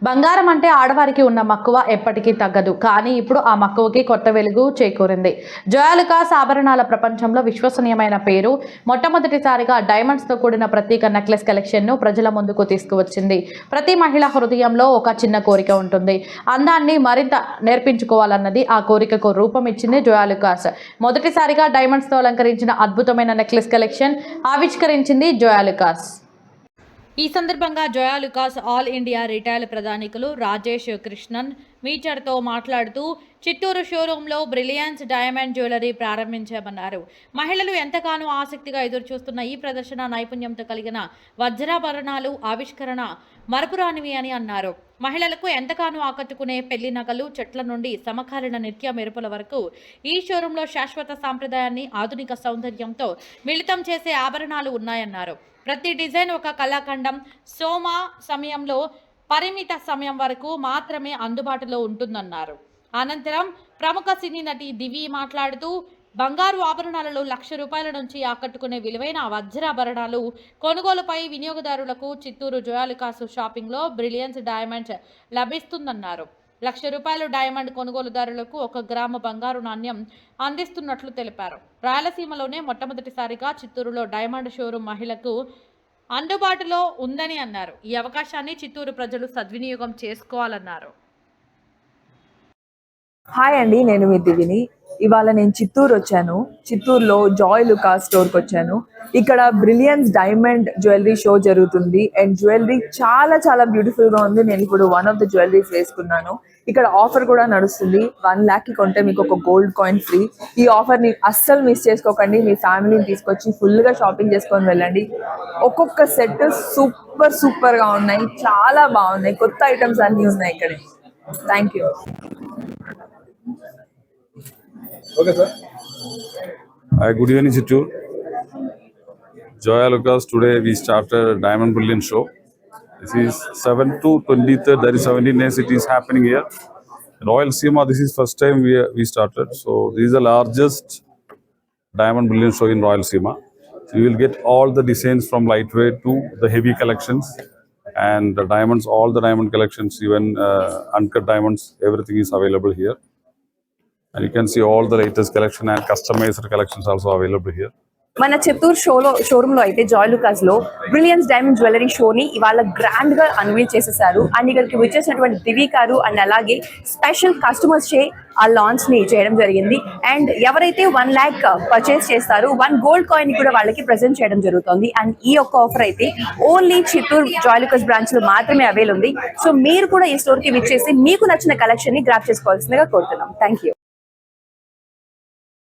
బంగారం అంటే ఆడవారికి ఉన్న మక్కువ ఎప్పటికీ తగ్గదు. కానీ ఇప్పుడు ఆ మక్కువకి కొత్త వెలుగు చేకూరింది. జోయాలుకాస్ ఆభరణాల ప్రపంచంలో విశ్వసనీయమైన పేరు మొట్టమొదటిసారిగా డైమండ్స్తో కూడిన ప్రత్యేక నెక్లెస్ కలెక్షన్ను ప్రజల ముందుకు తీసుకువచ్చింది. ప్రతి మహిళ హృదయంలో ఒక చిన్న కోరిక ఉంటుంది. అందాన్ని మరింత నేర్పించుకోవాలన్నది ఆ కోరికకు రూపం ఇచ్చింది జోయాలుకాస్. మొదటిసారిగా డైమండ్స్తో అలంకరించిన అద్భుతమైన నెక్లెస్ కలెక్షన్ ఆవిష్కరించింది జోయాలుకాస్. ఈ సందర్భంగా జోయాలుకాస్ ఆల్ ఇండియా రిటైల్ ప్రధానికులు రాజేష్ కృష్ణన్ మీచర్తో మాట్లాడుతూ చిత్తూరు షోరూంలో బ్రిలియన్స్ డైమండ్ జ్యువెలరీ ప్రారంభించామన్నారు. మహిళలు ఎంతగానో ఆసక్తిగా ఎదురుచూస్తున్న ఈ ప్రదర్శన నైపుణ్యంతో కలిగిన వజ్రాభరణాలు ఆవిష్కరణ మరపురానివి అని అన్నారు. మహిళలకు ఎంతగానో ఆకట్టుకునే పెళ్లి నగలు, చెట్ల నుండి సమకాలీన నిత్య మెరుపుల వరకు ఈ షోరూంలో శాశ్వత సాంప్రదాయాన్ని ఆధునిక సౌందర్యంతో మిళితం చేసే ఆభరణాలు ఉన్నాయన్నారు. ప్రతి డిజైన్ ఒక కళాఖండం. సమయంలో పరిమిత సమయం వరకు మాత్రమే అందుబాటులో ఉంటుందన్నారు. అనంతరం ప్రముఖ సినీ నటి దివి మాట్లాడుతూ బంగారు ఆభరణాలలో ₹1,00,000 నుంచి ఆకట్టుకునే విలువైన వజ్రాభరణాలు కొనుగోలుపై వినియోగదారులకు చిత్తూరు జోయాలుకాస్ షాపింగ్లో బ్రిలియన్స్ డైమండ్స్ లభిస్తుందన్నారు. ₹1,00,000 డైమండ్ కొనుగోలుదారులకు 1 గ్రాము బంగారు నాణ్యం అందిస్తున్నట్లు తెలిపారు. రాయలసీమలోనే మొట్టమొదటిసారిగా చిత్తూరులో డైమండ్ షోరూం మహిళలకు అందుబాటులో ఉందని అన్నారు. ఈ అవకాశాన్ని చిత్తూరు ప్రజలు సద్వినియోగం చేసుకోవాలన్నారు. హాయ్ అండి, నేను మీ దివిని. ఇవాళ నేను చిత్తూరు వచ్చాను. చిత్తూరులో జోయాలుకాస్ స్టోర్కి వచ్చాను. ఇక్కడ బ్రిలియన్స్ డైమండ్ జ్యువెలరీ షో జరుగుతుంది అండ్ జ్యువెలరీ చాలా చాలా బ్యూటిఫుల్గా ఉంది. నేను ఇప్పుడు వన్ ఆఫ్ ద జ్యువెలరీస్ వేసుకున్నాను. ఇక్కడ ఆఫర్ కూడా నడుస్తుంది. 1 lakh కొంటే మీకు ఒక గోల్డ్ కాయిన్ ఫ్రీ. ఈ ఆఫర్ని అస్సలు మిస్ చేసుకోకండి. మీ ఫ్యామిలీని తీసుకొచ్చి ఫుల్గా షాపింగ్ చేసుకొని వెళ్ళండి. ఒక్కొక్క సెట్ సూపర్గా ఉన్నాయి, చాలా బాగున్నాయి. కొత్త ఐటమ్స్ అన్నీ ఉన్నాయి ఇక్కడ. Thank you. Okay, sir. Good evening, Chittoor. Joyalukas, today we started a Diamond Bullion show. This is 7th to 23rd, there is 17 days it is happening here. Royal Seema, this is first time we started. So this is the largest Diamond Bullion show in Royal Seema. So you will get all the designs from lightweight to the heavy collections and the diamonds, all the diamond collections, even uncut diamonds, everything is available here. And you can see all the latest collection and customized collections also available here. మన చిత్తూరు షోరూంలో అయితే జోయాలుకాస్ లో brilliance diamond jewellery షోని ఇవాళ grand గా unveil చేసేసారు. And ఇక్కడికి వచ్చేసినటువంటి దివి గారు అండ్ అలాగే స్పెషల్ కస్టమర్స్ చే ఆ లాంచ్ ని చేయడం జరిగింది. అండ్ ఎవరైతే 1 lakh పర్చేస్ చేస్తారో 1 gold కాయిన్ కూడా వాళ్ళకి ప్రెజెంట్ చేయడం జరుగుతుంది. అండ్ ఈ యొక్క ఆఫర్ అయితే ఓన్లీ చిత్తూరు జోయాలుకాస్ బ్రాంచ్ లో మాత్రమే అవైల్ ఉంది. సో మీరు కూడా ఈ స్టోర్ కి విచ్చేసి మీకు నచ్చిన కలెక్షన్ ని గ్రాప్ చేసుకోవాల్సిందిగా కోరుతున్నాం. Thank you.